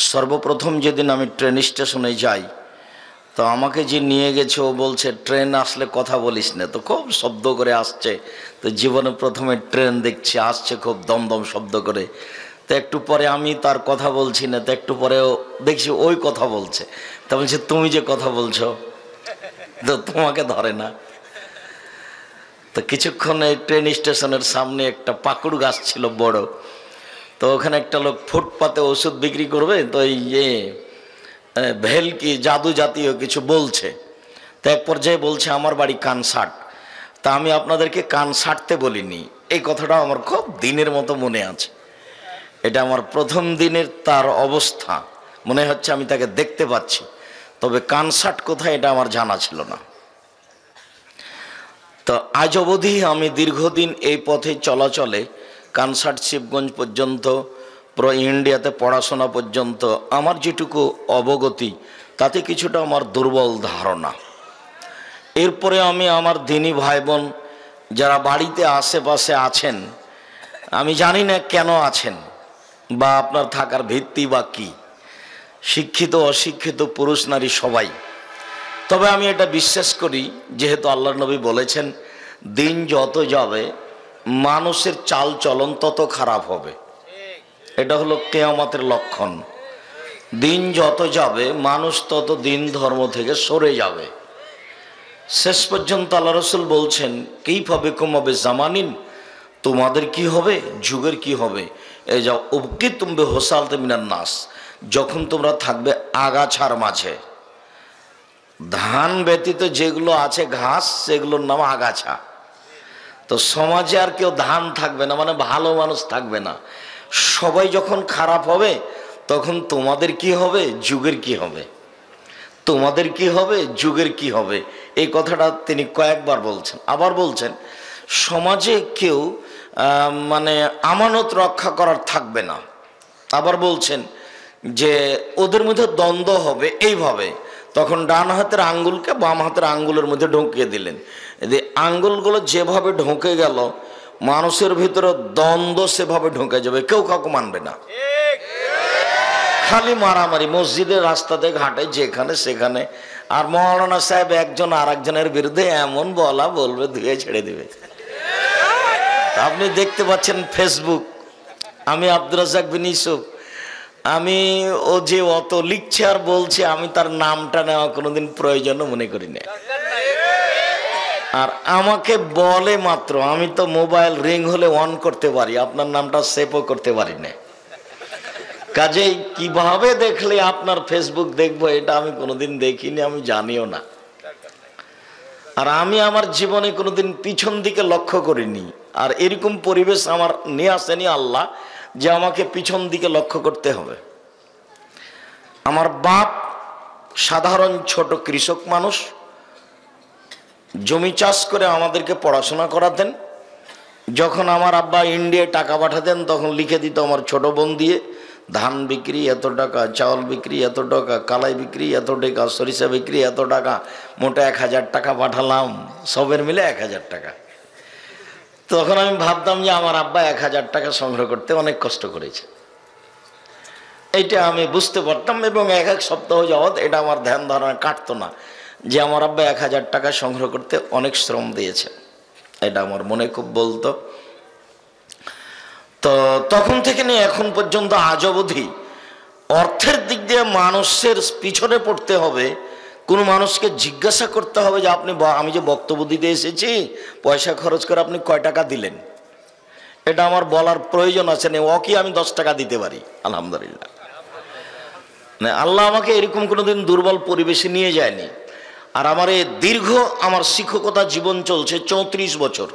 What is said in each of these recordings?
সর্বপ্রথম যেদিন আমি ট্রেন স্টেশনে যাই, তো আমাকে যে নিয়ে গেছে ও বলছে ট্রেন আসলে কথা বলিস না, তো খুব শব্দ করে আসছে। তো জীবনে প্রথমে ট্রেন দেখছি, আসছে খুব দমদম শব্দ করে। তো একটু পরে আমি তার কথা বলছি না, তো একটু পরেও দেখছি ওই কথা বলছে। তা বলছে তুমি যে কথা বলছো, তো তোমাকে ধরে না। তো কিছুক্ষণ এই ট্রেন স্টেশনের সামনে একটা পাকুড় গাছ ছিল বড়, তো ওখানে একটা লোক ফুটপাতে ওষুধ বিক্রি করবে, তো এই ভেলকি জাদু জাতীয় কিছু বলছে। তো এক পর্যায়ে বলছে আমার বাড়ি কানসাট। তা আমি আপনাদেরকে কান সাটতে বলিনি, এই কথাটা আমার খুব দিনের মতো মনে আছে। এটা আমার প্রথম দিনের তার অবস্থা মনে হচ্ছে, আমি তাকে দেখতে পাচ্ছি, তবে কানসাট কোথায় এটা আমার জানা ছিল না। তো আজ অবধি আমি দীর্ঘদিন এই পথে চলাচলে কানসাট শিবগঞ্জ পর্যন্ত, পুরো ইন্ডিয়াতে পড়াশোনা পর্যন্ত আমার যেটুকু অবগতি, তাতে কিছুটা আমার দুর্বল ধারণা। এরপরে আমি আমার দিনী ভাই বোন যারা বাড়িতে আশেপাশে আছেন, আমি জানি না কেন আছেন বা আপনার থাকার ভিত্তি বা কী, শিক্ষিত অশিক্ষিত পুরুষ নারী সবাই, তবে আমি এটা বিশ্বাস করি, যেহেতু আল্লাহর নবী বলেছেন দিন যত যাবে মানুষের চাল চলন তত খারাপ হবে। এটা হলো কিয়ামতের লক্ষণ। দিন যত যাবে মানুষ তত দিন ধর্ম থেকে সরে যাবে। শেষ পর্যন্ত আল্লাহ রসুল বলছেন কাইফা বিকুম জামানিন, তোমাদের কি হবে, যুগের কি হবে। এই যা উবকি তুমি হোসালতে মিনান নাস, যখন তোমরা থাকবে আগাছার মাঝে। ধান ব্যতীত যেগুলো আছে ঘাস, সেগুলোর নাম আগাছা। তো সমাজে আর কেউ ধান থাকবে না, মানে ভালো মানুষ থাকবে না। সবাই যখন খারাপ হবে তখন তোমাদের কি হবে, যুগের কি হবে। তোমাদের কি হবে, যুগের কি হবে, এই কথাটা তিনি কয়েকবার বলছেন। আবার বলছেন সমাজে কেউ মানে আমানত রক্ষা করার থাকবে না। আবার বলছেন যে ওদের মধ্যে দ্বন্দ্ব হবে এইভাবে, তখন ডান হাতের আঙ্গুলকে বাম হাতের আঙ্গুলের মধ্যে ঢুকিয়ে দিলেন। আঙ্গুলগুলো যেভাবে ঢুকে গেল মানুষের ভিতরে দ্বন্দ্ব সেভাবে ঢুকে যাবে, কেউ কাউকে মানবে না, খালি মারামারি মসজিদের রাস্তাতে ঘাটে যেখানে সেখানে। আর মৌলানা সাহেব একজন আর একজনের বিরুদ্ধে এমন বলা বলবে ধুয়ে ছেড়ে দিবে। আপনি দেখতে পাচ্ছেন ফেসবুক, আমি আব্দুর রাজ্জাক বিন ইউসুফ, আমি ও যে অত লিখছে আর বলছে, আমি তার নামটা নেওয়া কোনোদিন প্রয়োজন মনে করি না। আর আমাকে বলে মাত্র, আমি তো মোবাইল রিং হলে অন করতে পারি, আপনার নামটা সেভও করতে পারি না। কাজেই কিভাবে দেখলে আপনার ফেসবুক দেখবো, এটা আমি কোনোদিন দেখিনি, আমি জানিও না। আর আমি আমার জীবনে কোনোদিন পিছন দিকে লক্ষ্য করিনি। আর এরকম পরিবেশ আমার নিয়ে আসেনি আল্লাহ যে আমাকে পিছন দিকে লক্ষ্য করতে হবে। আমার বাপ সাধারণ ছোট কৃষক মানুষ, জমি চাষ করে আমাদেরকে পড়াশোনা করাতেন। যখন আমার আব্বা ইন্ডিয়ায় টাকা পাঠাতেন তখন লিখে দিত আমার ছোট বোন দিয়ে, ধান বিক্রি এত টাকা, চাউল বিক্রি এত টাকা, কালাই বিক্রি এত টাকা, সরিষা বিক্রি এত টাকা, মোটা 1000 টাকা পাঠালাম, সবের মিলে 1000 টাকা। তখন আমি ভাবতাম যে আমার আব্বা 1000 টাকা সংগ্রহ করতে অনেক কষ্ট করেছে, এইটা আমি বুঝতে পারতাম। এবং এক সপ্তাহ যাবৎ এটা আমার ধ্যান ধারণা কাটতো না যে আমার আব্বা 1000 টাকা সংগ্রহ করতে অনেক শ্রম দিয়েছে, এটা আমার মনে খুব বলতো। তো তখন থেকে নিয়ে এখন পর্যন্ত আজ অবধি অর্থের দিক দিয়ে মানুষের পিছনে পড়তে হবে। কোনো মানুষকে জিজ্ঞাসা করতে হবে যে আপনি, আমি যে বক্তব্য দিতে এসেছি পয়সা খরচ করে আপনি কয় টাকা দিলেন, এটা আমার বলার প্রয়োজন আছে না। ও কি আমি 10 টাকা দিতে পারি, আলহামদুলিল্লাহ। না, আল্লাহ আমাকে এরকম কোনোদিন দুর্বল পরিবেশে নিয়ে যায়নি। আর আমার এই দীর্ঘ আমার শিক্ষকতা জীবন চলছে 34 বছর।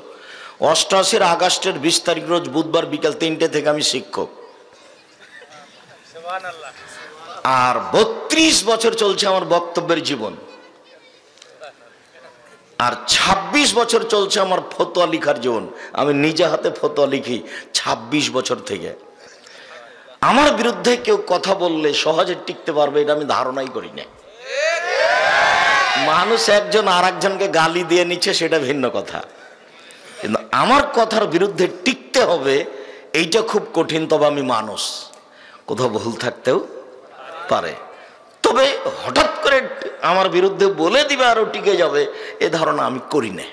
88 আগস্টের 20 তারিখ রোজ বুধবার বিকাল 3টে থেকে আমি শিক্ষক। আর 32 বছর চলছে আমার বক্তব্যের জীবন। আর 26 বছর চলছে আমার ফতোয়া লিখার জীবন। আমি নিজে হাতে ফতোয়া লিখি 26 বছর থেকে। আমার বিরুদ্ধে কেউ কথা বললে সহজে টিকতে পারবে এটা আমি ধারণাই করি না। মানুষ একজন আর একজনকে গালি দিয়ে নিচ্ছে সেটা ভিন্ন কথা, কিন্তু আমার কথার বিরুদ্ধে টিকতে হবে এইটা খুব কঠিন। তবে আমি মানুষ, কোথাও ভুল থাকতেও পারে, তবে হঠাৎ করে আমার বিরুদ্ধে বলে দিবে আরো টিকে যাবে এ ধারণা আমি করি না।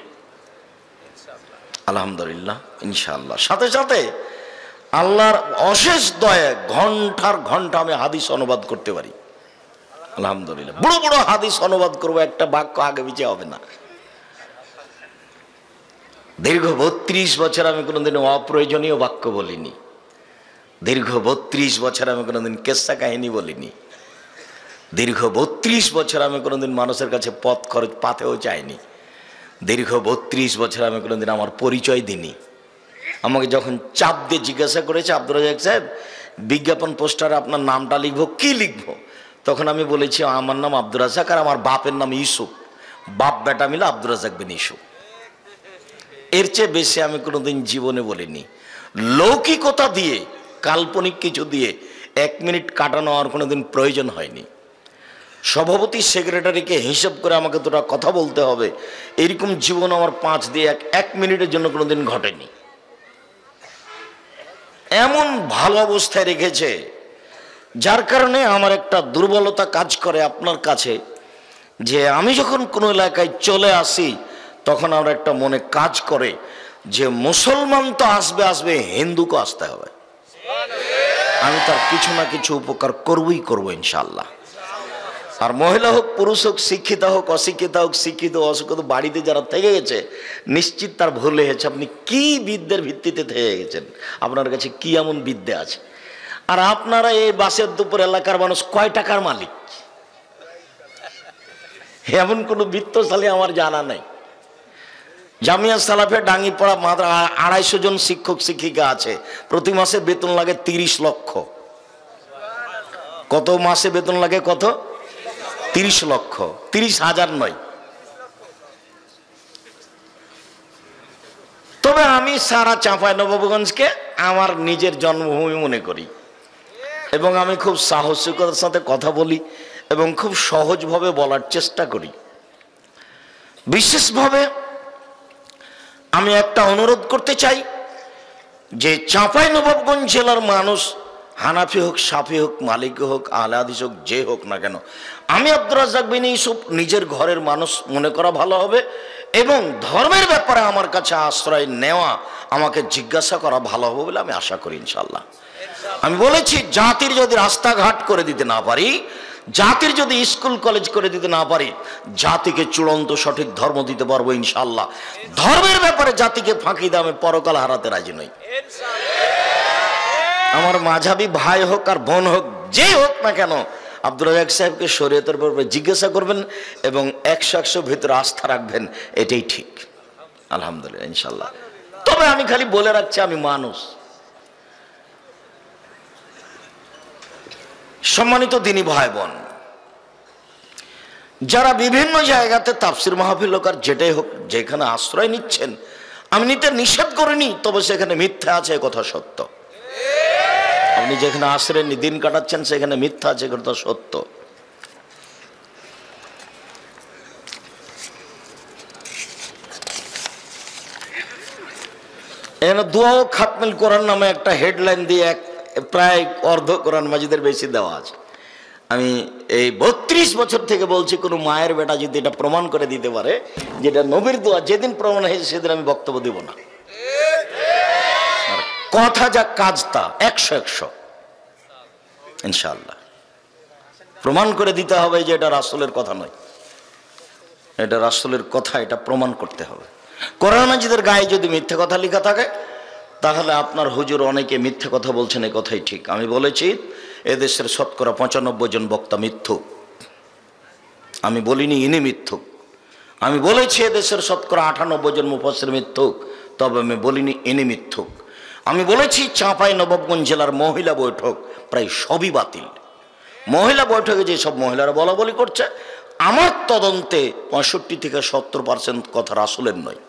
আলহামদুলিল্লাহ, ইনশাআল্লাহ। সাথে সাথে আল্লাহর অশেষ দয়া ঘন্টার ঘন্টা আমি হাদিস অনুবাদ করতে পারি। আলহামদুলিল্লাহ, বড় বড় হাদিস অনুবাদ করবো, একটা বাক্য আগে পিছিয়ে হবে না। দীর্ঘ 32 বছর আমি কোনোদিন অপ্রয়োজনীয় বাক্য বলিনি। দীর্ঘ 32 বছর আমি কোনোদিন কেসা কাহিনী বলিনি। দীর্ঘ 32 বছর আমি কোনোদিন মানুষের কাছে পথ খরচ পাতেও চাইনি। দীর্ঘ 32 বছর আমি কোনোদিন আমার পরিচয় দিইনি। আমাকে যখন চাপ দিয়ে জিজ্ঞাসা করেছে, আব্দুর রাজ্জাক সাহেব বিজ্ঞাপন পোস্টারে আপনার নামটা লিখবো, কি লিখবো? তখন আমি বলেছি আমার নাম আব্দুর রাজ্জাক আর আমার বাপের নাম ইউসুফ, বাপ বেটা মিলে আব্দুর রাজ্জাক বিন ইউসুফ। এর চেয়ে বেশি আমি কোনোদিন জীবনে বলিনি। লৌকিকতা দিয়ে, কাল্পনিক কিছু দিয়ে 1 মিনিট কাটানো আর কোনোদিন প্রয়োজন হয়নি। সভাপতি সেক্রেটারিকে হিসাব করে আমাকে দুটা কথা বলতে হবে, এরকম জীবন আমার 5 দিয়ে 1 মিনিটের জন্য কোনোদিন ঘটেনি। এমন ভালো অবস্থায় রেখেছে, যার কারণে আমার একটা দুর্বলতা কাজ করে আপনার কাছে, যে আমি যখন কোনো এলাকায় চলে আসি তখন আমার একটা মনে কাজ করে যে মুসলমান তো আসবে আসবে, হিন্দুকে আসতে হবে। আমি তার কিছু না কিছু উপকার করবই করবো ইনশাআল্লাহ। আর মহিলা হোক পুরুষ হোক, শিক্ষিত হোক অশিক্ষিত হোক, শিক্ষিত অশিক্ষিত, বাড়িতে যারা থেকে গেছে নিশ্চিত তার ভুল হয়েছে। আপনি কি বিদ্যের ভিত্তিতে থেকে গেছেন? আপনার কাছে কি এমন বিদ্যা আছে? আর আপনারা এই বাসের দুপুর এলাকার মানুষ কয় টাকার মালিক? এমন কোনো বিত্তশালী আমার জানা নাই। জামিয়া সালাফে ডাঙ্গিপাড়া মাত্র 250 জন শিক্ষক শিক্ষিকা আছে, প্রতি মাসে বেতন লাগে 30 লক্ষ। কত মাসে বেতন লাগে? কত? 30 লক্ষ। 30,000 নয়। তবে আমি সারা চাঁপাইনবাবগঞ্জকে আমার নিজের জন্মভূমি মনে করি এবং আমি খুব সাহসিকতার সাথে কথা বলি এবং খুব সহজভাবে বলার চেষ্টা করি। বিশেষভাবে আমি একটা অনুরোধ করতে চাই যে চাঁপাইনবাবগঞ্জ জেলার মানুষ হানাফি হোক, সাফি হোক, মালিকি হোক, আহলে হাদিস হোক, যে হোক না কেন, আমি আব্দুর রাজ্জাক বিন ইউসুফ নিজের ঘরের মানুষ মনে করা ভালো হবে এবং ধর্মের ব্যাপারে আমার কাছে আশ্রয় নেওয়া, আমাকে জিজ্ঞাসা করা ভালো হবে বলে আমি আশা করি ইনশাআল্লাহ। আমি বলেছি জাতির যদি রাস্তাঘাট করে দিতে না পারি, জাতির যদি স্কুল কলেজ করে দিতে না পারি, জাতিকে চূড়ান্ত সঠিক ধর্ম দিতে পারবো ইনশাআল্লাহ। ধর্মের ব্যাপারে জাতিকে ফাঁকি দিয়ে আমি পরকাল হারাতে রাজি নই। আমার মাঝাবি ভাই হোক আর বোন হোক, যে হোক না কেন, আব্দুর রাজ্জাক সাহেবকে শরীয়তের ব্যাপারে জিজ্ঞাসা করবেন এবং 100 ভিতরে আস্থা রাখবেন, এটাই ঠিক। আলহামদুলিল্লাহ, ইনশাআল্লাহ। তবে আমি খালি বলে রাখছি, আমি মানুষ। সম্মানিত দিনী ভাই বোন, যারা বিভিন্ন জায়গাতে তাফসির মাহফিল হোক আর যেটাই হোক, যেখানে আশ্রয় নিচ্ছেন, আমি নিতে নিষেধ করিনি, তবে সেখানে মিথ্যা আছে, কথা সত্য। আপনি যেখানে আশ্রয় নিয়ে দিন কাটাচ্ছেন সেখানে মিথ্যা আছে, কথা সত্য। এখানে দোয়া ও খাতমুল কোরআন নামে একটা হেডলাইন দিয়ে প্রায় অর্ধ কোরআন মাজিদের বেশি দেওয়া আছে। আমি এই 32 বছর থেকে বলছি, কোনো মায়ের বেটা যদি এটা প্রমাণ করে দিতে পারে যেটা নবীর দোয়া, যেদিন প্রমাণ হয়েছে সেদিন আমি বক্তব্য দেব না। কথা যা কাজ তা 100 ইনশাআল্লাহ। প্রমাণ করে দিতে হবে যে এটা রাসূলের কথা নয়, এটা রাসূলের কথা, এটা প্রমাণ করতে হবে। কোরআন মাজিদের গায়ে যদি মিথ্যে কথা লেখা থাকে তাহলে আপনার হুজুর অনেকে মিথ্যে কথা বলছেন, এই কথাই ঠিক। আমি বলেছি এদেশের শতকরা 95 জন বক্তা মিথ্যুক। আমি বলিনি ইনি মিথ্যুক। আমি বলেছি এদেশের শতকরা 98 জন মুফাসসির মিথ্যুক, তবে আমি বলিনি ইনি মিথ্যুক। আমি বলেছি চাঁপাইনবাবগঞ্জ জেলার মহিলা বৈঠক প্রায় সবই বাতিল। মহিলা বৈঠকে যেসব মহিলারা বলা বলি করছে, আমার তদন্তে 65 থেকে 70% কথা রাসূলের নয়।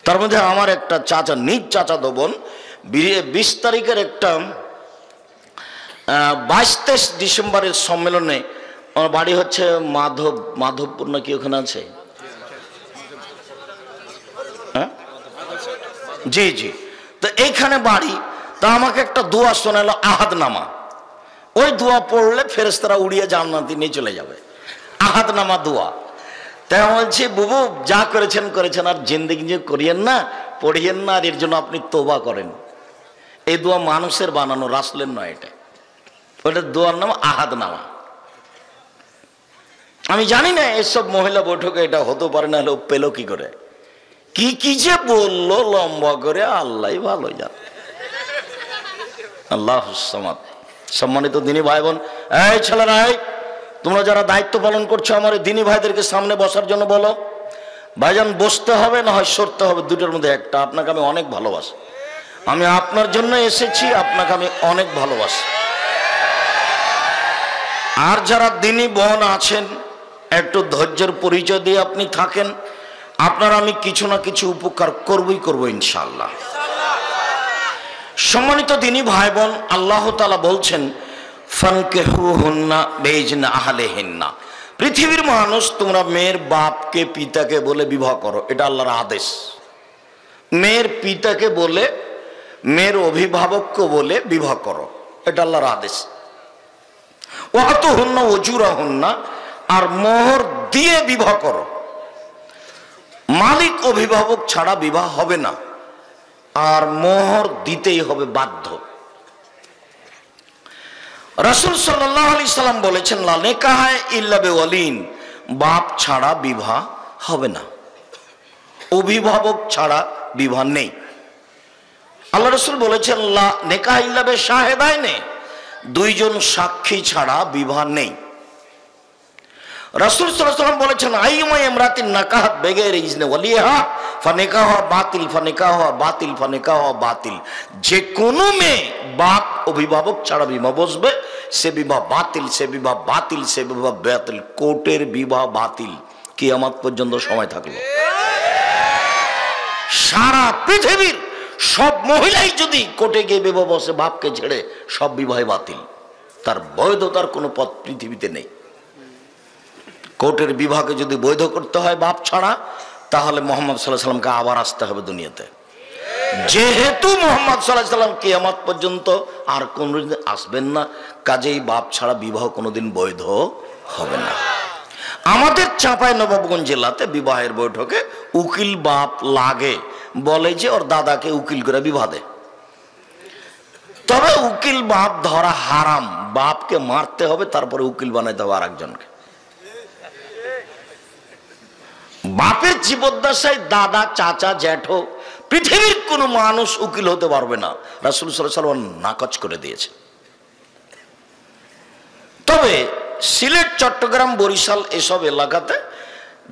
তার মধ্যে আমার একটা চাচা, নিজ চাচাতো বোন, 20 তারিখের একটা 22-23 ডিসেম্বরের সম্মেলনে, আমার বাড়ি হচ্ছে মাধবপুর নাকি ওখানে আছে, হ্যাঁ জি জি, তো এইখানে বাড়ি। তা আমাকে একটা দোয়া শোনালো, আহাদনামা। ওই দোয়া পড়লে ফেরেশতারা উড়িয়ে জান্নাতে নিয়ে চলে যাবে। আহাদ নামা দোয়া। তাই বলছি বুবু যা করেছেন করেছেন, আর জিন্দেগি যে করিয়েন না, পড়িয়েন না, আর এর জন্য আপনি তওবা করেন। এই দোয়া মানুষের বানানো, রাসূলের নয়। এটা ওটা দোয়ার নাম আহাদ নামা। আমি জানি না এসব মহিলা বৈঠকে এটা হতে পারে না, হলেও পেল কি করে, কি কি যে বললো লম্বা করে, আল্লাহ ভালো জানে। আল্লাহুস সামাদ। সম্মানিত দিনী ভাই বোন, এই ছেলেরা, তোমরা যারা দায়িত্ব পালন করছো আমার এই দিনী ভাইদেরকে সামনে বসার জন্য বলো। ভাইজান বসতে হবে না হয় সরতে হবে, দুটোর মধ্যে একটা। আপনাকে আমি অনেক ভালোবাসি, আমি আপনার জন্য এসেছি, আপনাকে আমি অনেক ভালোবাসি। আর যারা দিনী বোন আছেন একটু ধৈর্যের পরিচয় দিয়ে আপনি থাকেন, আপনার আমি কিছু না কিছু উপকার করবই করবো ইনশাআল্লাহ। সম্মানিত দিনী ভাই বোন, আল্লাহ তাআলা বলছেন ফানকিহুহুন্না বিইজনি আহলিহিন্না, পৃথিবীর মানুষ তোমরা মেয়ের বাপকে পিতাকে বলে বিবাহ করো, এটা আল্লাহর আদেশ। মেয়ের পিতাকে বলে, মেয়ের অভিভাবককে বলে বিবাহ করো, এটা আল্লাহর আদেশ। ওয়াতুহুন্না উজুরাহুন্না, আর মোহর দিয়ে বিবাহ করো। মালিক অভিভাবক ছাড়া বিবাহ হবে না, আর মোহর দিতেই হবে বাধ্য। রাসূল সাল্লাল্লাহু আলাইহি সাল্লাম বলেছেন লা নিকাহা ইল্লা বিওয়ালিন, বাপ ছাড়া বিবাহ হবে না, অভিভাবক ছাড়া বিবাহ নেই। আল্লাহ রাসূল বলেছেন লা নিকাহা ইল্লা বিশাহিদাইনি, দুইজন সাক্ষী ছাড়া বিবাহ নেই। রাসূল সাল্লাল্লাহু আলাইহি ওয়াসাল্লাম বলেছেন আইয়ুমা ইমরাতিন নাকাহাত বিগাইরি ইজনি ওয়ালিহা ফানিকাহা বাতিল, ফানিকাহা বাতিল, ফানিকাহা বাতিল। যে কোনো মেয়ে বাপ অভিভাবক ছাড়া বিবাহ বসবে, সে বিবাহ বাতিল, সে বিবাহ বাতিল, সে বিবাহ বাতিল। কোর্টের বিবাহ বাতিল কিয়ামত পর্যন্ত সময় থাকলো। সারা পৃথিবীর সব মহিলাই যদি কোর্টে গিয়ে বিবাহ বসে বাপকে ছেড়ে, সব বিবাহে বাতিল, তার বৈধতার কোনো পথ পৃথিবীতে নেই। কোর্টের বিভাগে যদি বৈধ করতে হয় বাপ ছাড়া, তাহলে মুহাম্মদ সাল্লাল্লাহু আলাইহি সাল্লামকে আবার আসতে হবে দুনিয়াতে। যেহেতু মুহাম্মদ সাল্লাল্লাহু আলাইহি সাল্লাম কিয়ামত পর্যন্ত আর কোনদিন আসবেন না, কাজেই বাপ ছাড়া বিবাহ কোনোদিন বৈধ হবে না। আমাদের চাঁপাইনবাবগঞ্জ জেলাতে বিবাহের বৈঠকে উকিল বাপ লাগে, বলে যে ওর দাদাকে উকিল করে বিবাহ দেয়। তবে উকিল বাপ ধরা হারাম, বাপকে মারতে হবে, তারপরে উকিল বানাইতে হবে আরেকজনকে। বাপের জীবদ্দশায় দাদা, চাচা, জ্যাঠো, পৃথিবীর কোনো মানুষ উকিল হতে পারবে না, রাসূল সাল্লাল্লাহু আলাইহি ওয়াসাল্লাম নাকচ করে দিয়েছে। তবে সিলেট, চট্টগ্রাম, বরিশাল এসব এলাকাতে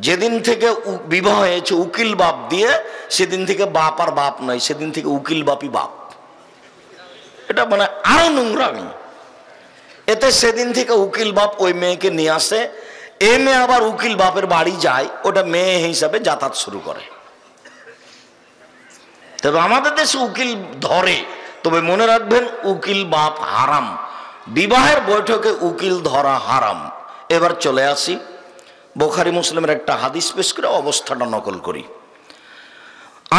যেদিন থেকে বিবাহ হয়েছে উকিল বাপ দিয়ে, সেদিন থেকে বাপ আর বাপ নয়, সেদিন থেকে উকিল বাপই বাপ। এটা মানে আরো নোংরামি। এতে সেদিন থেকে উকিল বাপ ওই মেয়েকে নিয়ে আসে, এ মেয়ে আবার উকিল বাপের বাড়ি যায়, ওটা মেয়ে হিসাবে যাতায়াত শুরু করে। তবে আমাদের দেশে উকিল ধরে, তবে মনে রাখবেন উকিল বাপ হারাম, বিবাহের বৈঠকে উকিল ধরা হারাম। এবার চলে আসি বুখারী মুসলিমের একটা হাদিস পেশ করে অবস্থাটা নকল করি।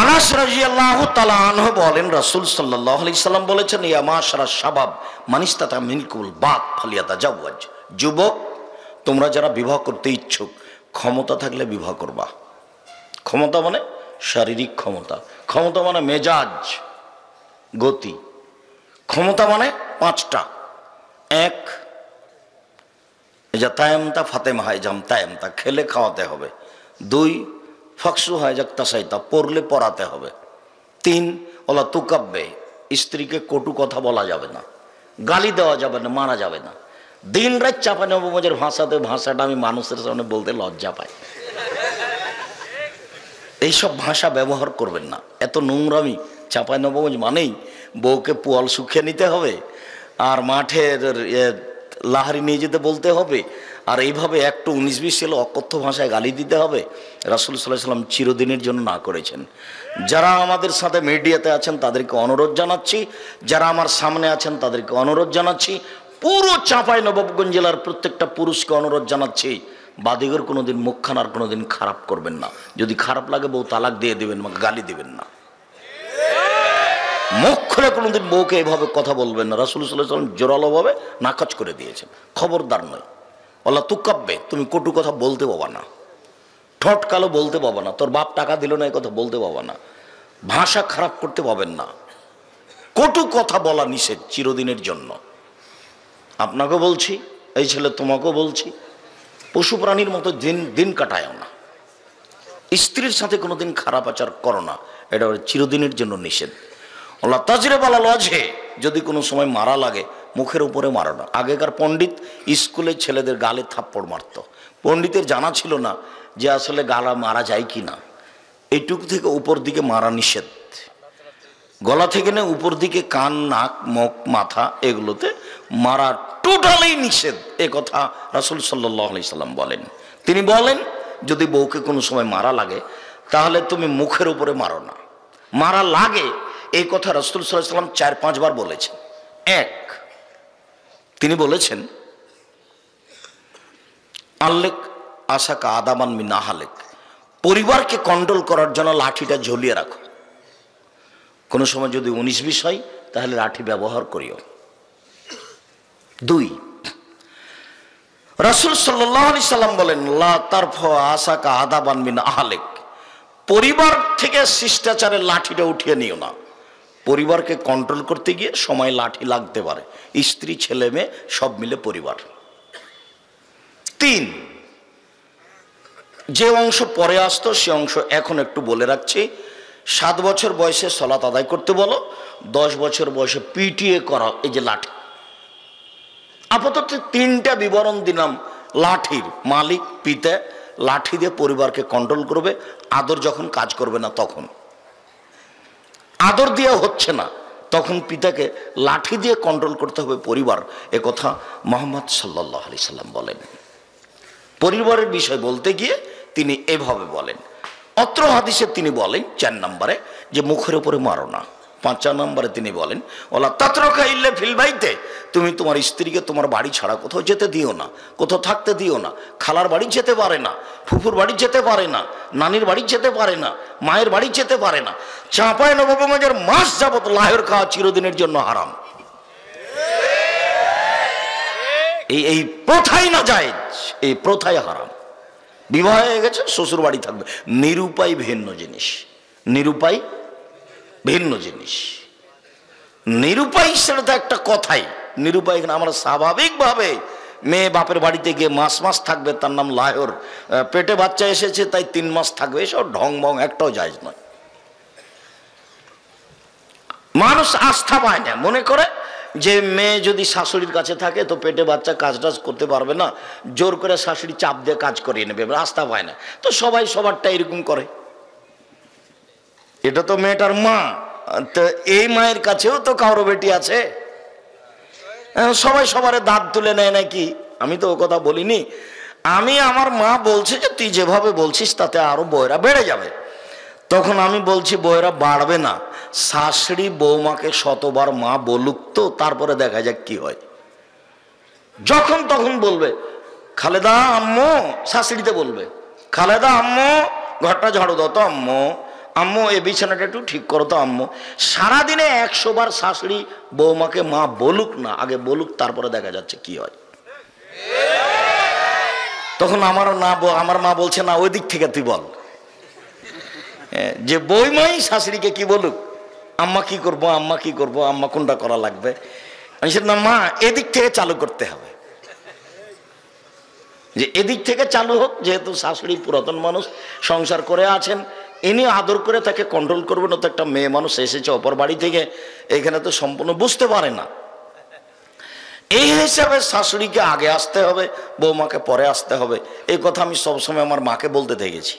আনাস রাদিয়াল্লাহু তাআলা আনহু বলেন রাসূল সাল্লাল্লাহু আলাইহি সাল্লাম বলেছেন ইয়া মাশারা শাবাব মান ইসতাতা মিনকুল বাত ফালিয়াতাজাওয়াজ, যুবক তোমরা যারা বিবাহ করতে ইচ্ছুক, ক্ষমতা থাকলে বিবাহ করবা। ক্ষমতা মানে শারীরিক ক্ষমতা, ক্ষমতা মানে মেজাজ, গতি। ক্ষমতা মানে পাঁচটা: এক, যা তায়ামতা ফাতেমা হয় জাম তায়ামতা, খেলে খাওয়াতে হবে। দুই, ফাকসু হয় যাক তাসাইতা, পড়লে পড়াতে হবে। তিন, ওলা তুকাব্বে, স্ত্রীকে কটু কথা বলা যাবে না, গালি দেওয়া যাবে না, মারা যাবে না। দিন রাত চাঁপাইনবাবগঞ্জের ভাষাতে, ভাষাটা আমি মানুষের সামনে বলতে লজ্জা পাই। এইসব ভাষা ব্যবহার করবেন না, এত নোংরামি। চাঁপাইনবাবগঞ্জ মানেই বউকে পোয়াল শুকিয়ে নিতে হবে, আর মাঠের লাহারি নিয়ে যেতে বলতে হবে, আর এইভাবে একটু 19-20 এলো অকথ্য ভাষায় গালি দিতে হবে। রাসূল সাল্লাল্লাহু আলাইহি সাল্লাম চিরদিনের জন্য না করেছেন। যারা আমাদের সাথে মিডিয়াতে আছেন তাদেরকে অনুরোধ জানাচ্ছি, যারা আমার সামনে আছেন তাদেরকে অনুরোধ জানাচ্ছি, পুরো চাঁপাইনবাবগঞ্জ জেলার প্রত্যেকটা পুরুষকে অনুরোধ জানাচ্ছি, বাদিগর কোনোদিন মুখখান আর কোনোদিন খারাপ করবেন না। যদি খারাপ লাগে বউ তালাক দিয়ে দেবেন, গালি দিবেন না। মুখ খুলে কোনোদিন বউকে এভাবে কথা বলবেন না। রাসূল সাল্লাল্লাহু আলাইহি ওয়াসাল্লাম জোরালোভাবে নাকচ করে দিয়েছেন, খবরদার নয়। আল্লাহ তুকাব্বে, তুমি কটু কথা বলতে পাবা না, ঠোঁট কালো বলতে পাবা না, তোর বাপ টাকা দিল না এই কথা বলতে পাবা না, ভাষা খারাপ করতে পাবেন না। কটু কথা বলা নিষেধ চিরদিনের জন্য। আপনাকেও বলছি, এই ছেলে তোমাকেও বলছি, পশু প্রাণীর মতো দিন কাটায়ও না। স্ত্রীর সাথে কোনোদিন খারাপ আচার করো না, এটা চিরদিনের জন্য নিষেধ। আল্লাহ তাজরে বালা লজে, যদি কোনো সময় মারা লাগে মুখের উপরে মারো না। আগেকার পণ্ডিত স্কুলে ছেলেদের গালে থাপ্পড় মারত। পণ্ডিতের জানা ছিল না যে আসলে গালা মারা যায় কি না। এইটুকু থেকে উপর দিকে মারা নিষেধ। গলা থেকে না উপর দিকে কান, নাক, মুখ, মাথা এগুলোতে মারা টোটালি নিষেধ। এ কথা রাসূল সাল্লাল্লাহু আলাইহি সাল্লাম বলেন। তিনি বলেন, যদি বউকে কোনো সময় মারা লাগে তাহলে তুমি মুখের উপরে মারো না। মারা লাগে এই কথা রাসূল সাল্লাল্লাহু আলাইহি সাল্লাম 4-5 বার বলেছেন। এক, তিনি বলেছেন আল্লেক আশাকা আদামান মিন আহলেক, পরিবারকে কন্ট্রোল করার জন্য লাঠিটা ঝুলিয়ে রাখো। কোনো সময় যদি 19-20 হয় তাহলে লাঠি ব্যবহার করিও। 2, রাসূল সাল্লাল্লাহু আলাইহি সাল্লাম বলেন লা তারফা আশাকা আদাবান মিন আহলেক, পরিবার থেকে শিষ্টাচারের লাঠিটা উঠিয়ে নিও না। পরিবারকে কন্ট্রোল করতে গিয়ে সময় লাঠি লাগতে পারে, স্ত্রী, ছেলে মেয়ে সব মিলে পরিবার। 3, যে অংশ পরে আসতো সে অংশ এখন একটু বলে রাখছি। 7 বছর বয়সে সালাত আদায় করতে বলো, 10 বছর বয়সে পিটিএ করা, এই যে লাঠি। আপাতত 3টা বিবরণ দিলাম লাঠির। মালিক পিতা লাঠি দিয়ে পরিবারকে কন্ট্রোল করবে, আদর যখন কাজ করবে না তখন। আদর দিয়ে হচ্ছে না তখন পিতাকে লাঠি দিয়ে কন্ট্রোল করতে হবে পরিবার। এ কথা মুহাম্মদ সাল্লাল্লাহু আলাইহি সাল্লাম বলেন। পরিবারের বিষয় বলতে গিয়ে তিনি এভাবে বলেন। অত্র হাদিসে তিনি বলেন 4 নম্বরে যে মুখের উপরে মারো না। 5 নম্বরে তিনি বলেন ওলা তাতরকা ইল্লা ফিল বাইতে, তুমি তোমার স্ত্রীকে তোমার বাড়ি ছাড়া কোথাও যেতে দিও না, কোথাও থাকতে দিও না। খালার বাড়ি যেতে পারে না, ফুফুর বাড়ি যেতে পারে না, নানির বাড়ি যেতে পারে না, মায়ের বাড়ি যেতে পারে না। চাঁপায় নবগঞ্জের মাস যাবত লাহের খাওয়া চিরদিনের জন্য হারাম। এই প্রথাই না জায়েজ, এই প্রথাই হারাম। বিবাহ হয়ে গেছে, শ্বশুর বাড়ি থাকবে, নিরুপায় ভিন্ন জিনিস। নিরুপায় ভিন্ন জিনিস। নিরুপায় সেটা তো একটা কথাই। নিরুপায় এখানে আমরা স্বাভাবিকভাবে মেয়ে বাপের বাড়িতে গিয়ে মাস থাকবে, তার নাম লাহোর, পেটে বাচ্চা এসেছে তাই 3 মাস থাকবে, এসব ঢং বং একটাও জায়েজ নয়। মানুষ আস্থা পায় না, মনে করে যে মেয়ে যদি শাশুড়ির কাছে থাকে তো পেটে বাচ্চা কাজ টাজ করতে পারবে না, জোর করে শাশুড়ি চাপ দিয়ে কাজ করিয়ে নেবে, আস্থা পায় না। তো সবাই সবারটা এরকম করে। এটা তো মেয়েটার মা, তো এই মায়ের কাছেও তো কারো বেটি আছে। সবাই সবার দাঁত তুলে নেয় নাকি? আমি তো ও কথা বলিনি। আমি, আমার মা বলছে যে তুই যেভাবে বলছিস তাতে আরো বয়রা বেড়ে যাবে। তখন আমি বলছি বয়রা বাড়বে না, শাশুড়ি বৌমাকে শতবার মা বলুক তো, তারপরে দেখা যাক কি হয়। যখন তখন বলবে খালেদা আম্মু, শাশুড়িতে বলবে খালেদা আম্মু ঘরটা ঝাড়ু দাও তো আম্মু, আম্মু এই বিছানাটা একটু ঠিক করো তো আম্মু। সারাদিনে 100 বার শাশুড়ি বৌমাকে মা বলুক না, আগে বলুক তারপরে দেখা যাচ্ছে কি হয়। তখন আমার মা বলছে না, ওই দিক থেকে তুই বল, যে বৌমাই শাশুড়িকে কি বলুক, আম্মা কি করবো, আম্মা কি করবো, আম্মা কোনটা করা লাগবে। আমি না মা এদিক থেকে চালু করতে হবে, যে এদিক থেকে চালু হোক। যেহেতু শাশুড়ি পুরাতন মানুষ, সংসার করে আছেন, ইনি আদর করে তাকে কন্ট্রোল করবেন। তো একটা মেয়ে মানুষ এসেছে অপর বাড়ি থেকে, এখানে তো সম্পূর্ণ বুঝতে পারে না। এই হিসাবে শাশুড়িকে আগে আসতে হবে, বৌমাকে পরে আসতে হবে। এই কথা আমি সবসময় আমার মাকে বলতে দেখেছি।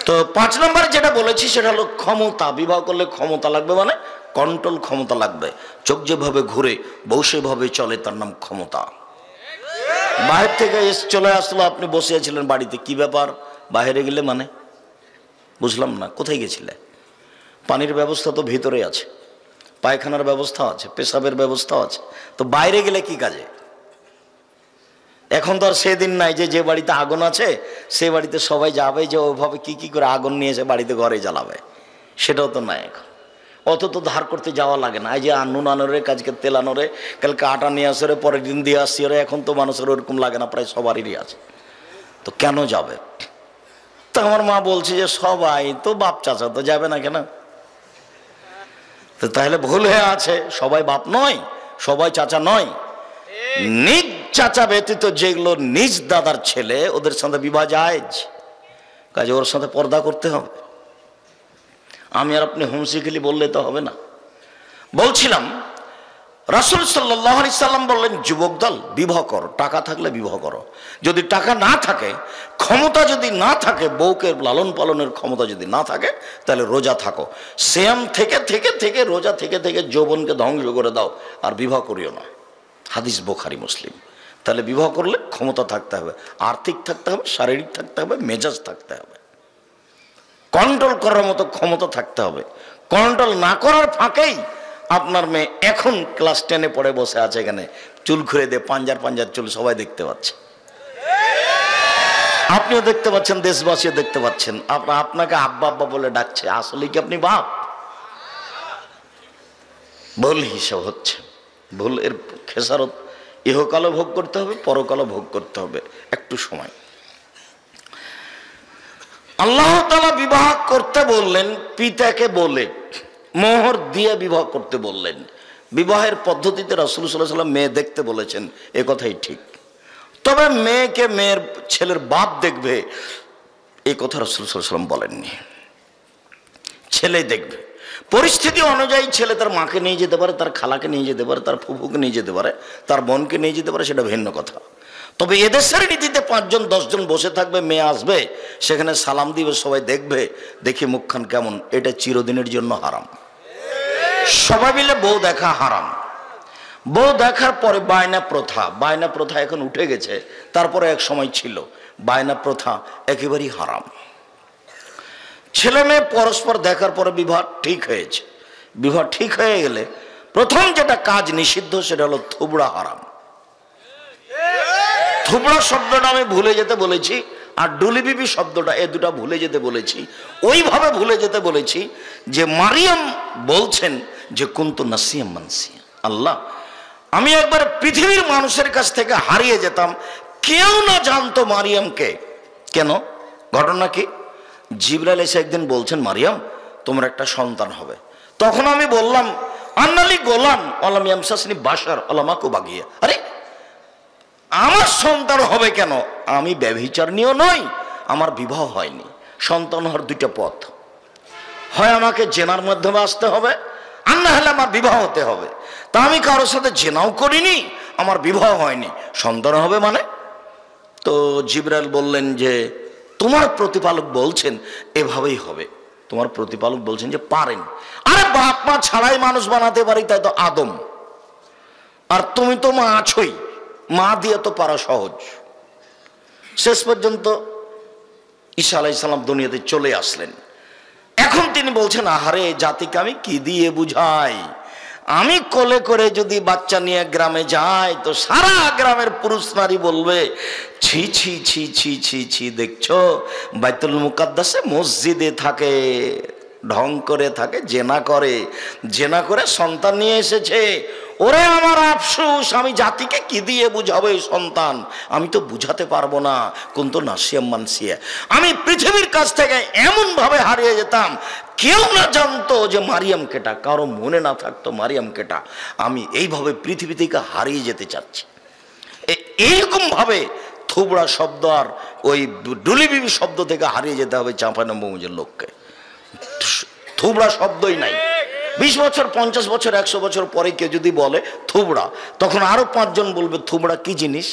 তো 5 নম্বরে যেটা বলেছি সেটা হলো ক্ষমতা। বিবাহ করলে ক্ষমতা লাগবে, মানে কন্ট্রোল ক্ষমতা লাগবে। চোখ যেভাবে ঘুরে বউ সেভাবে চলে, তার নাম ক্ষমতা। বাহির থেকে চলে আসলো, আপনি বসে আছিলেন বাড়িতে, কি ব্যাপার বাইরে গেলে, মানে বুঝলাম না কোথায় গেছিলে। পানির ব্যবস্থা তো ভিতরে আছে, পায়খানার ব্যবস্থা আছে, পেশাবের ব্যবস্থা আছে, তো বাইরে গেলে কি কাজে? এখন তো আর সেদিন নাই যে বাড়িতে আগুন আছে সে বাড়িতে সবাই যাবে, যে ওইভাবে কি করে আগুন নিয়ে এসে বাড়িতে ঘরে জ্বালাবে। সেটাও তো নাই এখন। অত তো ধার করতে যাওয়া লাগে না। এই যে নুন আনোরে, কাজকে তেল আনোরে, কালকে আটা নিয়ে আসে রে, পরের দিন দিয়ে আসছি রে, এখন তো মানুষের ওরকম লাগে না, প্রায় সবারই আছে। তো কেন যাবে? তো আমার মা বলছে যে সবাই তো বাপ চাচা, তো যাবে না কেন? তো তাহলে ভুল হয়ে আছে, সবাই বাপ নয়, সবাই চাচা নয়। নিজ চাচা ব্যতীত যেগুলো নিজ দাদার ছেলে, ওদের সাথে বিবাহ জায়েজ, কাজে ওর সাথে পর্দা করতে হবে। আমি আর আপনি হুমসিখিলি বললে তো হবে না। বলছিলাম রাসূল সাল্লাল্লাহু আলাইহি সাল্লাম বললেন, যুবক দল বিবাহ করো, টাকা থাকলে বিবাহ করো। যদি টাকা না থাকে, ক্ষমতা যদি না থাকে, বউকে লালন পালনের ক্ষমতা যদি না থাকে, তাহলে রোজা থাকো। সিয়াম থেকে থেকে থেকে, রোজা থেকে থেকে যৌবনকে ধ্বংস করে দাও, আর বিবাহ করিও না। হাদিস বুখারী মুসলিম। তাহলে বিবাহ করলে ক্ষমতা থাকতে হবে, আর্থিক থাকতে হবে, শারীরিক থাকতে হবে, মেজাজ থাকতে হবে, কন্ট্রোল করার মতো ক্ষমতা থাকতে হবে। কন্ট্রোল না করার ফাঁকেই আপনার মেয়ে এখন ক্লাস 10-এ পড়ে বসে আছে, এখানে চুল খুলে দিয়ে পাঞ্জার পাঞ্জার চুল, সবাই দেখতে পাচ্ছে, আপনিও দেখতে পাচ্ছেন, দেশবাসীও দেখতে পাচ্ছেন। আপনাকে আব্বা আব্বা বলে ডাকছে, আসলে কি আপনি বাপ? ভুল হিসাব হচ্ছে, ভুল। এর খেসারত ইহকালও ভোগ করতে হবে, পরকালও ভোগ করতে হবে। একটু সময়। আল্লাহ তাআলা বিবাহ করতে বললেন পিতাকে বলে, মোহর দিয়ে বিবাহ করতে বললেন। বিবাহের পদ্ধতিতে রাসূল সাল্লাল্লাহু আলাইহি ওয়াসাল্লাম মেয়ে দেখতে বলেছেন, এ কথাই ঠিক। তবে মেয়েকে মেয়ের ছেলের বাপ দেখবে, এই কথা রাসূল সাল্লাল্লাহু আলাইহি ওয়াসাল্লাম বলেননি। ছেলে দেখবে, পরিস্থিতি অনুযায়ী ছেলে তার মাকে নিয়ে যেতে পারে, তার খালাকে নিয়ে যেতে পারে, তার ফুফুকে নিয়ে যেতে পারে, তার বোনকে নিয়ে যেতে পারে, সেটা ভিন্ন কথা। তবে এদেশের নীতিতে 5 জন 10 জন বসে থাকবে, মেয়ে আসবে, সেখানে সালাম দিবে, সবাই দেখবে, দেখি মুখখান কেমন, এটা চিরদিনের জন্য হারাম। সবাই মিলে বউ দেখা হারাম। বউ দেখার পরে বায়না প্রথা, বায়না প্রথা এখন উঠে গেছে, তারপরে এক সময় ছিল। বায়না প্রথা একেবারেই হারাম। ছেলে মেয়ে পরস্পর দেখার পরে বিবাহ ঠিক হয়েছে, বিবাহ ঠিক হয়ে গেলে প্রথম যেটা কাজ নিষিদ্ধ, সেটা হলো থুবড়া হারাম। থুবড়া শব্দটা আমি ভুলে যেতে বলেছি, আর ডুলি বিবি শব্দটা, এ দুটা ভুলে যেতে বলেছি। ওইভাবে ভুলে যেতে বলেছি যে মারিয়াম বলছেন যে কুনতু নাসিয়াম মানসিয়া, আল্লাহ আমি একবার পৃথিবীর মানুষের কাছ থেকে হারিয়ে যেতাম, কেউ না জানতো মারিয়ামকে। কেন? ঘটনা কি? জিবরাইল এসে একদিন বলছেন, মারিয়াম তোমার একটা সন্তান হবে। তখন আমি বললাম, আন্নালি গোলাম আলাম ইয়ামসাসনি বাশার আলামাকু বাগিয়া। আরে আমার সন্তান হবে কেন? আমি ব্যভিচারিণীও নই, আমার বিবাহ হয়নি। সন্তান হওয়ার 2টা পথ, হয় আমাকে জেনার মাধ্যমে আসতে হবে, আর না হলে আমার বিবাহ হতে হবে। তা আমি কারোর সাথে জেনাও করিনি, আমার বিবাহ হয়নি, সন্তান হবে মানে? তো জিবরাইল বললেন যে তোমার প্রতিপালক বলছেন এভাবেই হবে। তোমার প্রতিপালক বলছেন যে পারেন। আরে বাপ মা ছাড়াই মানুষ বানাতে পারি, তাই তো আদম। আর তুমি তো মা আছোই, মা দিয়ে তো পারা সহজ। শেষ পর্যন্ত ঈসা আলাইহিস সালাম দুনিয়াতে চলে আসলেন। এখন তিনি বলছেন, আহারে জাতিকে আমি কি দিয়ে বুঝাই? আমি কোলে করে যদি বাচ্চা নিয়ে গ্রামে যাই, তো সারা গ্রামের পুরুষ নারী বলবে, ছি ছি ছি ছি ছি ছি, দেখছো বাইতুল মুকাদ্দাসে মসজিদে থাকে, ঢং করে থাকে, জেনা করে, জেনা করে সন্তান নিয়ে এসেছে। ওরে আমার আফসোস, আমি জাতিকে কি দিয়ে বুঝাবো এই সন্তান? আমি তো বুঝাতে পারবো না। কুনতু নাসিয়াম মানসিয়া, আমি পৃথিবীর কাছ থেকে এমন ভাবে হারিয়ে যেতাম, কেউ না জানতো যে মারিয়াম কেটা, কারো মনে না থাকতো মারিয়াম কেটা। আমি এইভাবে পৃথিবী থেকে হারিয়ে যেতে চাচ্ছি। এইরকম ভাবে থুবড়া শব্দ আর ওই ডুলিবিবি শব্দ থেকে হারিয়ে যেতে হবে চাঁপাইনবাবগঞ্জের লোককে। থুবড়া শব্দই নাই। 20 বছর 50 বছর 100 বছর পরে কেউ যদি বলে থুবড়া, তখন আরো 5 জন বলবে থুবড়া কি জিনিস,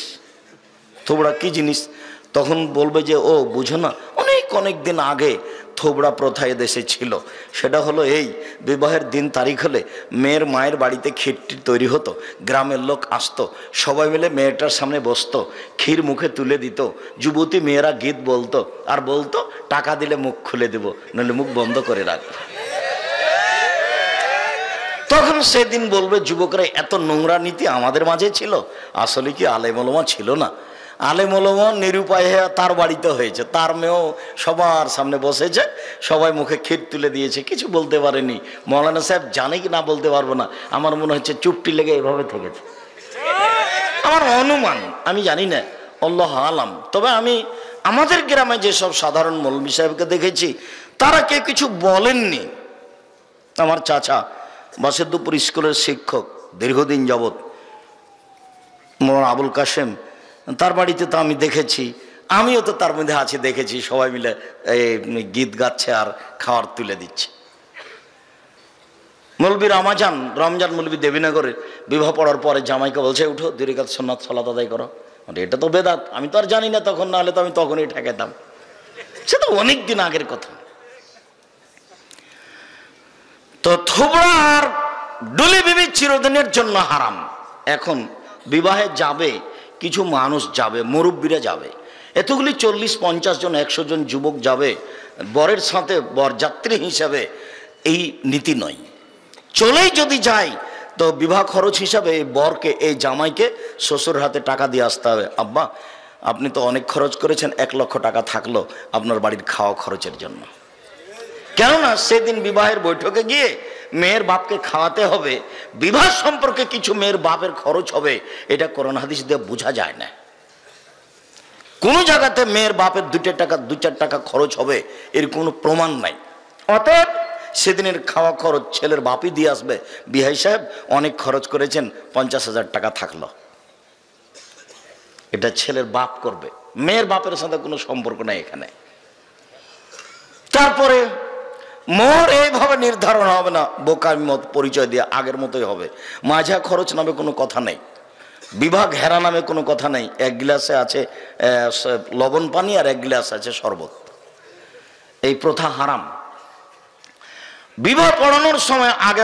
থুবড়া কি জিনিস। তখন বলবে যে ও বুঝো না, অনেক অনেক দিন আগে থোবড়া প্রথা এদেশে ছিল। সেটা হলো এই, বিবাহের দিন তারিখ হলে মেয়ের মায়ের বাড়িতে ক্ষীরটি তৈরি হতো, গ্রামের লোক আসতো, সবাই মিলে মেয়েটার সামনে বসতো, ক্ষীর মুখে তুলে দিত, যুবতী মেয়েরা গীত বলতো, আর বলতো টাকা দিলে মুখ খুলে দেব, নাহলে মুখ বন্ধ করে রাখবো। তখন সেদিন বলবে যুবকরা, এত নোংরা নীতি আমাদের মাঝে ছিল? আসলে কি আলেম ওলামা ছিল না? আলেম ওলামা নিরুপায় হয়ে তার বাড়িতে হয়েছে, তার মেয়েও সবার সামনে বসেছে, সবাই মুখে ক্ষীর তুলে দিয়েছে, কিছু বলতে পারেনি। মৌলানা সাহেব জানে কি না বলতে পারবো না, আমার মনে হচ্ছে চুপটি লেগে এভাবে থেকেছে, আমার অনুমান, আমি জানি না, আল্লাহ আলাম। তবে আমি আমাদের গ্রামে যেসব সাধারণ মৌলভী সাহেবকে দেখেছি তারা কেউ কিছু বলেননি। আমার চাচা বাসেদ্দুপুর স্কুলের শিক্ষক দীর্ঘদিন যাবৎ, মৌলানা আবুল কাশেম, তার বাড়িতে তো আমি দেখেছি, আমিও তো তার মধ্যে আছি, দেখেছি সবাই মিলে গীত গাচ্ছে আর খাওয়ার তুলে দিচ্ছে। মৌলবী রমজান মৌলবী দেবীনগরে বিবাহ পড়ার পরে জামাইকে বলছে, উঠো 2 রাকাত সুন্নাত সালাত আদায় করো। এটা তো বেদাত, আমি তো আর জানি না তখন, না হলে তো আমি তখনই ঠেকাতাম, সে তো অনেক দিন আগের কথা। তো থোবড়া আর ডুলি বিবি চিরদিনের জন্য হারাম। এখন বিবাহে যাবে কিছু মানুষ যাবে, মুরব্বীরা যাবে, এতগুলি 40-50 জন 100 জন যুবক যাবে, বরের সাথে বরযাত্রী হিসাবে এই নীতি নয়। চলেই যদি যায় তো বিবাহ খরচ হিসাবে এই বরকে, এই জামাইকে শ্বশুর হাতে টাকা দিয়ে আসতে হবে। আব্বা আপনি তো অনেক খরচ করেছেন, 1 লক্ষ টাকা থাকলো আপনার বাড়ির খাওয়া খরচের জন্য। কেননা সেদিন বিবাহের বৈঠকে গিয়ে মেয়ের বাপকে খাওয়াতে হবে, বিবাহ সম্পর্কে কিছু মেয়ের বাপের খরচ হবে, এটা কোরআন হাদিস দিয়ে বোঝা যায় না। কোন জায়গাতে মেয়ের বাপের 2-4 টাকা খরচ হবে এর কোনো প্রমাণ নাই। অতএব সেদিনের খাওয়া খরচ ছেলের বাপই দিয়ে আসবে, বিহাই সাহেব অনেক খরচ করেছেন, 50,000 টাকা থাকলো, এটা ছেলের বাপ করবে, মেয়ের বাপের সাথে কোনো সম্পর্ক নাই এখানে। তারপরে মোহর এইভাবে নির্ধারণ হবে না, বোকামি মত পরিচয় দিয়ে আগের মতোই হবে। মাঝা খরচ নামে কোনো কথা নেই, বিবাহ ঘেরা নামে কোনো কথা নেই। 1 গ্লাসে আছে লবণ পানি আর 1 গ্লাস আছে শরবত, এই প্রথা হারাম। বিবাহ পড়ানোর সময় আগে